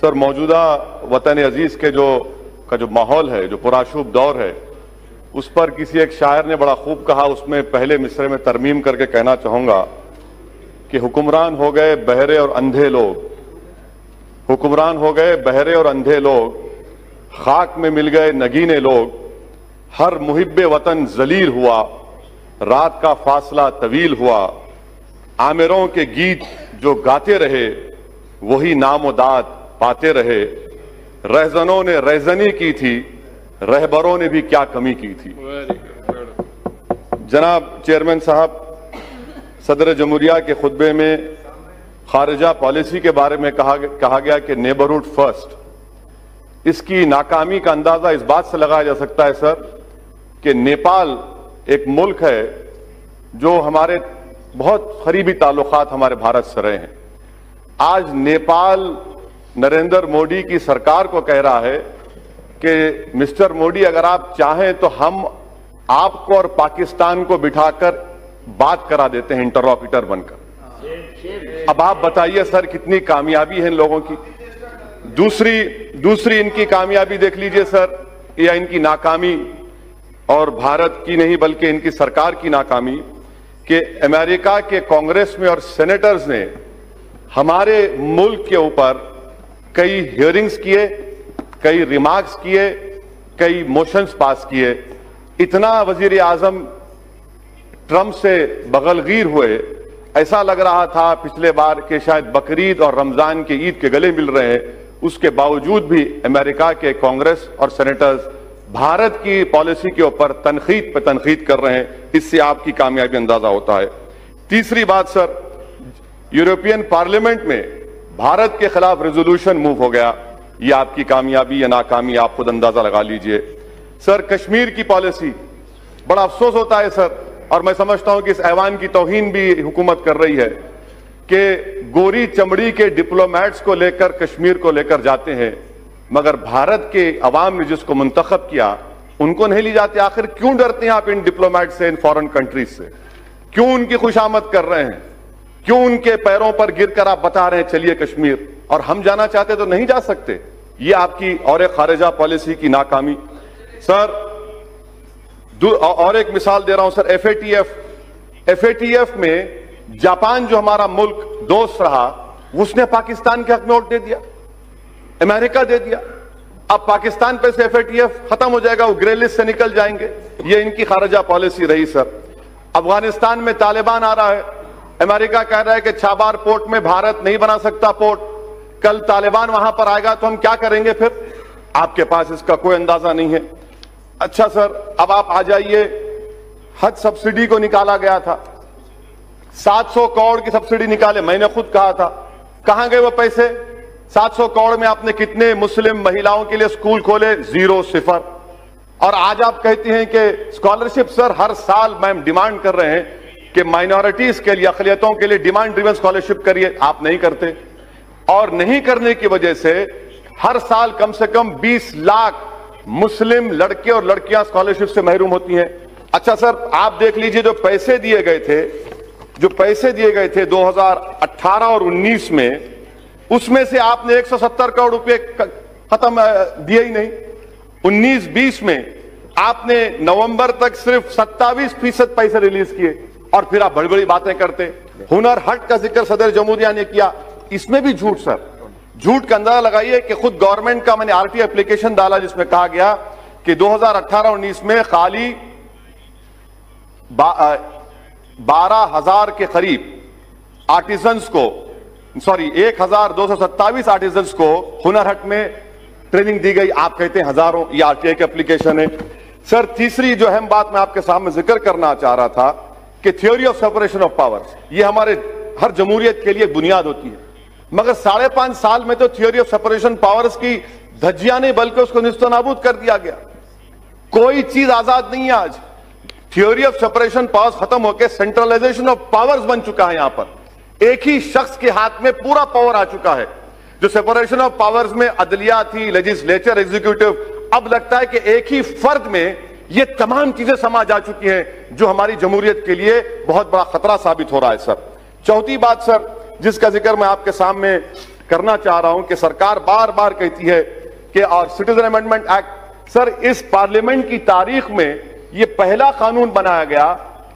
Sir, मौजूदा वतन अजीज के जो माहौल है, जो पुराशूब दौर है, उस पर किसी एक शायर ने बड़ा खूब कहा। उसमें पहले मिसरे में तरमीम करके कहना चाहूंगा कि हुक्मरान हो गए बहरे और अंधे लोग, हुक्मरान हो गए बहरे और अंधे लोग, खाक में मिल गए नगीने लोग, हर मुहिब्बे वतन जलील हुआ, रात का फासला तवील हुआ, आमिरों के गीत जो गाते रहे वही नामोदाद पाते रहे, रहजनों ने रहजनी की थी, रहबरों ने भी क्या कमी की थी। जनाब चेयरमैन साहब, सदर जमहूरिया के खुतबे में खारिजा पॉलिसी के बारे में कहा गया कि नेबरहुड फर्स्ट। इसकी नाकामी का अंदाजा इस बात से लगाया जा सकता है सर कि नेपाल एक मुल्क है जो हमारे बहुत करीबी ताल्लुकात हमारे भारत से रहे हैं। आज नेपाल नरेंद्र मोदी की सरकार को कह रहा है कि मिस्टर मोदी, अगर आप चाहें तो हम आपको और पाकिस्तान को बिठाकर बात करा देते हैं इंटरलॉक्यूटर बनकर। अब आप बताइए सर, कितनी कामयाबी है इन लोगों की। दूसरी इनकी कामयाबी देख लीजिए सर, या इनकी नाकामी, और भारत की नहीं बल्कि इनकी सरकार की नाकामी, कि अमेरिका के कांग्रेस में और सेनेटर्स ने हमारे मुल्क के ऊपर कई हियरिंग्स किए, कई रिमार्क्स किए, कई मोशंस पास किए। इतना वजीर आजम ट्रंप से बगलगीर हुए, ऐसा लग रहा था पिछले बार कि शायद बकरीद और रमजान के ईद के गले मिल रहे हैं। उसके बावजूद भी अमेरिका के कांग्रेस और सेनेटर्स भारत की पॉलिसी के ऊपर तनकीद पे तनकीद कर रहे हैं। इससे आपकी कामयाबी अंदाजा होता है। तीसरी बात सर, यूरोपियन पार्लियामेंट में भारत के खिलाफ रेजोल्यूशन मूव हो गया। ये आपकी कामयाबी या नाकामी आप खुद अंदाजा लगा लीजिए। सर, कश्मीर की पॉलिसी, बड़ा अफसोस होता है सर, और मैं समझता हूं कि इस ऐवान की तौहीन भी हुकूमत कर रही है कि गोरी चमड़ी के डिप्लोमेट्स को लेकर कश्मीर को लेकर जाते हैं, मगर भारत के अवाम ने जिसको मुंतखब किया उनको नहीं ले जाते। आखिर क्यों डरते हैं आप इन डिप्लोमेट से, इन फॉरेन कंट्रीज से? क्यों उनकी खुशामद कर रहे हैं? क्यों उनके पैरों पर गिरकर आप बता रहे हैं चलिए कश्मीर, और हम जाना चाहते तो नहीं जा सकते? ये आपकी और एक खारिजा पॉलिसी की नाकामी। सर, और एक मिसाल दे रहा हूं सर, एफएटीएफ में जापान जो हमारा मुल्क दोस्त रहा, उसने पाकिस्तान के हक में वोट दे दिया, अमेरिका दे दिया। अब पाकिस्तान पे से एफएटीएफ खत्म हो जाएगा, वो ग्रे लिस्ट से निकल जाएंगे। ये इनकी खारिजा पॉलिसी रही सर। अफगानिस्तान में तालिबान आ रहा है, अमेरिका कह रहा है कि छाबार पोर्ट में भारत नहीं बना सकता पोर्ट। कल तालिबान वहां पर आएगा तो हम क्या करेंगे फिर? आपके पास इसका कोई अंदाजा नहीं है। अच्छा सर, अब आप आ जाइए, हज सब्सिडी को निकाला गया था, 700 करोड़ की सब्सिडी निकाले। मैंने खुद कहा था, कहां गए वो पैसे? 700 करोड़ में आपने कितने मुस्लिम महिलाओं के लिए स्कूल खोले? 0, 0। और आज आप कहती हैं कि स्कॉलरशिप। सर, हर साल मैम डिमांड कर रहे हैं कि माइनॉरिटीज के लिए, अक़लियतों के लिए डिमांड ड्रिवन स्कॉलरशिप करिए, आप नहीं करते। और नहीं करने की वजह से हर साल कम से कम 20 लाख मुस्लिम लड़के और लड़कियां स्कॉलरशिप से महरूम होती हैं। अच्छा सर, आप देख लीजिए, जो पैसे दिए गए थे 2018 और 19 में, उसमें से आपने 170 करोड़ रुपए खत्म दिए ही नहीं। 19-20 में आपने नवंबर तक सिर्फ 27% पैसे रिलीज किए, और फिर आप बड़ी बड़ी बातें करते। हुनर हाट का जिक्र सदर जमहूरिया ने किया, इसमें भी झूठ सर। झूठ का अंदाजा लगाइए कि खुद गवर्नमेंट का मैंने आरटीआई एप्लीकेशन डाला जिसमें कहा गया कि 2018-19 में खाली 12,000 के करीब आर्टिजन्स को, 1,227 आर्टिजन्स को हुनर हाट में ट्रेनिंग दी गई। आप कहते हैं हजारों, ये आरटीआई की एप्लीकेशन है। सर, तीसरी जो अहम बात मैं आपके सामने जिक्र करना चाह रहा था कि theory of separation of powers, ये हमारे हर जमहूरियत के लिए बुनियाद होती है, मगर 5.5 साल में तो थ्योरी ऑफ सेपरेशन पावर्स की धज्जियां नहीं बल्कि उसको निस्तनाबूद कर दिया गया। कोई चीज आजाद नहीं है आज। थ्योरी ऑफ सेपरेशन पावर्स खत्म होकर सेंट्रलाइजेशन ऑफ पावर्स बन चुका है। यहां पर एक ही शख्स के हाथ में पूरा पावर आ चुका है। जो सेपरेशन ऑफ पावर्स में अदलिया थी, लेजिस्लेचर, एग्जीक्यूटिव, अब लगता है कि एक ही फर्द में ये तमाम चीजें समा जा चुकी हैं, जो हमारी जमहूरियत के लिए बहुत बड़ा खतरा साबित हो रहा है सर। चौथी बात सर, जिसका जिक्र मैं आपके सामने करना चाह रहा हूं कि सरकार बार बार कहती है कि और सिटीजन अमेंडमेंट एक्ट, सर इस पार्लियामेंट की तारीख में यह पहला कानून बनाया गया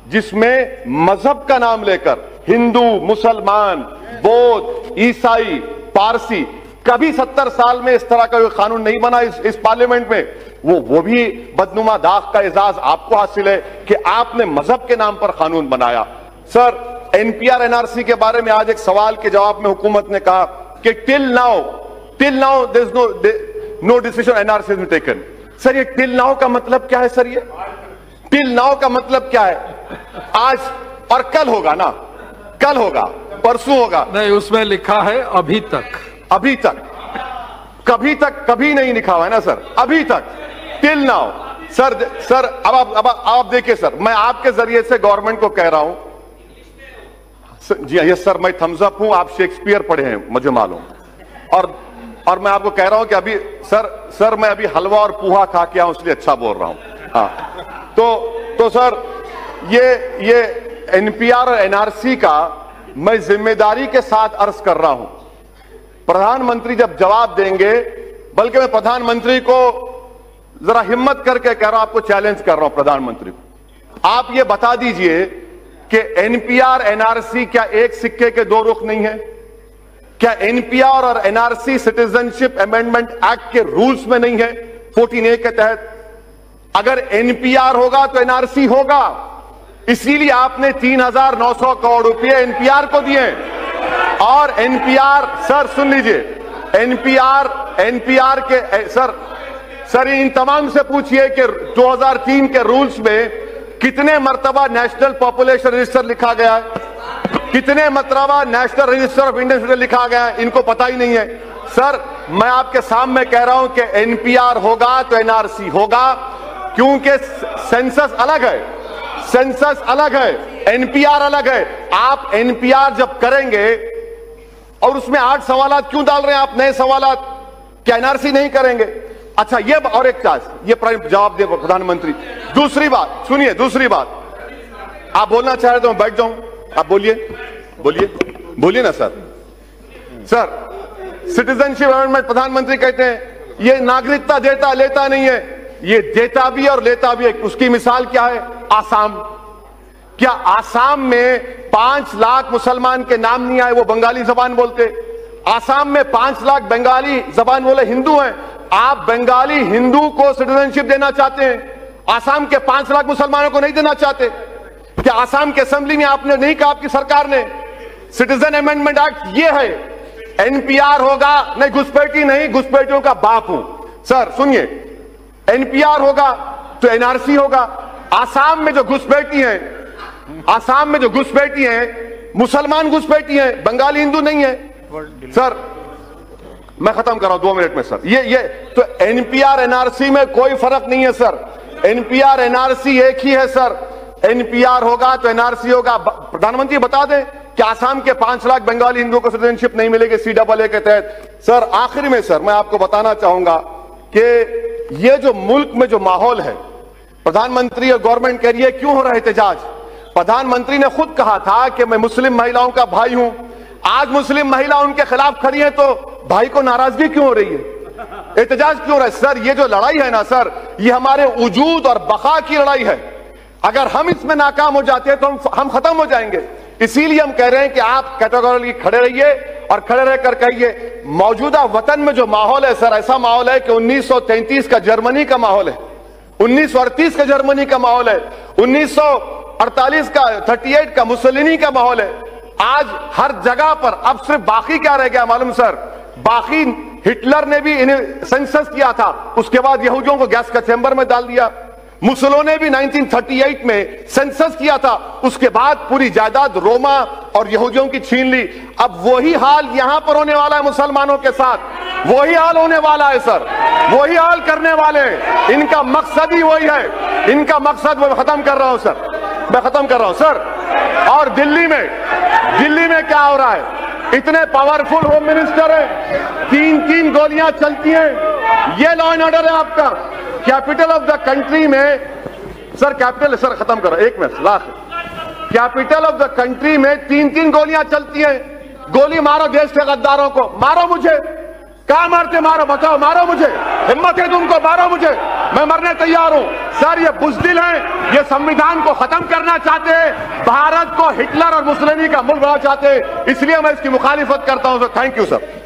जिसमें मजहब का नाम लेकर हिंदू, मुसलमान, बौद्ध, ईसाई, पारसी, कभी 70 साल में इस तरह का कोई कानून नहीं बना इस पार्लियामेंट में। वो भी बदनुमा दाग का एजाज आपको हासिल है कि आपने मजहब के नाम पर कानून बनाया। सर एनपीआर एनआरसी के बारे में आज एक सवाल के जवाब में हुकूमत ने कहा कि till now there is no decision NRC has been taken. Sir ये टिल नाउ का मतलब क्या है? सर ये टिल नाउ का मतलब क्या है? आज और कल होगा ना, कल होगा, परसों होगा नहीं, उसमें लिखा है अभी तक। अभी तक, कभी तक कभी नहीं लिखा हुआ है ना सर, अभी तक, टिल नाउ। सर अब आप देखिए सर, मैं आपके जरिए से गवर्नमेंट को कह रहा हूं, जी यस सर, मैं थम्स अप हूं, आप शेक्सपियर पढ़े हैं मुझे मालूम, और मैं आपको कह रहा हूं कि अभी सर मैं अभी हलवा और पूहा खा के आऊं इसलिए अच्छा बोल रहा हूं। हाँ तो सर ये एनपीआर और एनआरसी का मैं जिम्मेदारी के साथ अर्ज कर रहा हूं। प्रधानमंत्री जब जवाब देंगे, बल्कि मैं प्रधानमंत्री को जरा हिम्मत करके कह रहा हूं, आपको चैलेंज कर रहा हूं प्रधानमंत्री को, आप ये बता दीजिए कि एनपीआर एनआरसी क्या एक सिक्के के दो रुख नहीं है? क्या एनपीआर और एनआरसी सिटीजनशिप अमेंडमेंट एक्ट के रूल्स में नहीं है 14A के तहत? अगर एनपीआर होगा तो एनआरसी होगा, इसीलिए आपने 3,900 करोड़ रुपए एनपीआर को दिए। और एनपीआर, सर सुन लीजिए, एनपीआर के सर इन तमाम से पूछिए कि 2003 के रूल्स में कितने मर्तबा नेशनल पॉपुलेशन रजिस्टर लिखा गया है, कितने मर्तबा national register of Indian citizen लिखा गया है, इनको पता ही नहीं है। सर मैं आपके सामने कह रहा हूं कि एनपीआर होगा तो एनआरसी होगा, क्योंकि सेंसस अलग है, सेंसस अलग है, एनपीआर अलग है। आप एनपीआर जब करेंगे और उसमें 8 सवालात क्यों डाल रहे हैं आप, नए सवालात, क्या एनआरसी नहीं करेंगे? अच्छा ये और एक चार्ज, ये जवाब दे प्रधानमंत्री। दूसरी बात सुनिए, दूसरी बात, आप बोलना चाह रहे तो मैं बैठ जाऊं, आप बोलिए ना सर। सिटीजनशिप अमेंडमेंट, प्रधानमंत्री कहते हैं ये नागरिकता देता लेता नहीं है, ये देता भी और लेता भी है। उसकी मिसाल क्या है? आसाम। क्या आसाम में 5 लाख मुसलमान के नाम नहीं आए, वो बंगाली जबान बोलते? आसाम में 5 लाख बंगाली जबान बोले हिंदू हैं, आप बंगाली हिंदू को सिटीजनशिप देना चाहते हैं, आसाम के 5 लाख मुसलमानों को नहीं देना चाहते? क्या आसाम के असेंबली में आपने नहीं कहा, आपकी सरकार ने, सिटीजन अमेंडमेंट एक्ट ये है, एनपीआर होगा, नहीं घुसपैठी नहीं, घुसपैठियों का बाप हूं। सर सुनिए, एनपीआर होगा तो एनआरसी होगा। आसाम में जो घुसपैठी हैं, आसाम में जो घुसपैठी हैं, मुसलमान घुसपैठी हैं, बंगाली हिंदू नहीं है। सर मैं खत्म कर रहा हूं 2 मिनट में सर। ये तो एनपीआर एनआरसी में कोई फर्क नहीं है सर, एनपीआर एनआरसी एक ही है सर। एनपीआर होगा तो एनआरसी होगा। प्रधानमंत्री बता दें कि आसाम के 5 लाख बंगाली हिंदुओं को सिटीजनशिप नहीं मिलेगी CAA के तहत। सर आखिर में सर मैं आपको बताना चाहूंगा कि ये जो मुल्क में जो माहौल है, प्रधानमंत्री और गवर्नमेंट कह रही है क्यों हो रहा है एहतजाज? प्रधानमंत्री ने खुद कहा था कि मैं मुस्लिम महिलाओं का भाई हूं। आज मुस्लिम महिला उनके खिलाफ खड़ी है तो भाई को नाराजगी क्यों हो रही है, एहतजाज क्यों हो रहा है? सर ये जो लड़ाई है ना सर, ये हमारे वजूद और बका की लड़ाई है। अगर हम इसमें नाकाम हो जाते हैं तो हम खत्म हो जाएंगे। इसीलिए हम कह रहे हैं कि आप कैटेगोरिकली खड़े रहिए और खड़े रहकर कहिए, मौजूदा वतन में जो माहौल है सर, ऐसा माहौल है कि 1933 का जर्मनी का माहौल है, 1938 का जर्मनी का माहौल है, 1948 का 38 का मुसोलिनी का माहौल है। आज हर जगह पर अब सिर्फ बाकी क्या रह गया मालूम सर? बाकी हिटलर ने भी इन्हें सेंसस किया था, उसके बाद यहूदियों को गैस का चैम्बर में डाल दिया। मुसलो ने भी 1938 में सेंसस किया था, उसके बाद पूरी जायदाद रोमा और यहूदियों की छीन ली। अब वही हाल यहां पर होने वाला है मुसलमानों के साथ, वही हाल होने वाला है सर, वही हाल करने वाले हैं। इनका मकसद ही वही है, इनका मकसद वो खत्म कर रहा हूं सर, मैं खत्म कर रहा हूं सर। और दिल्ली में क्या हो रहा है? इतने पावरफुल होम मिनिस्टर है, 3 गोलियां चलती हैं, ये लॉ एंड ऑर्डर है आपका। कैपिटल ऑफ द कंट्री में सर, कैपिटल सर खत्म करो 1 minute last, capital of the country में 3 गोलियां चलती हैं, गोली मारो देश के गद्दारों को, मारो मुझे, कहां मारते मारो, बताओ, मारो मुझे, हिम्मत है तुमको, मारो मुझे, मैं मरने तैयार हूं। सर ये बुज़दिल हैं, ये संविधान को खत्म करना चाहते हैं, भारत को हिटलर और मुसोलिनी का मुल्क बनाना चाहते हैं, इसलिए मैं इसकी मुखालिफत करता हूं सर। Thank you sir.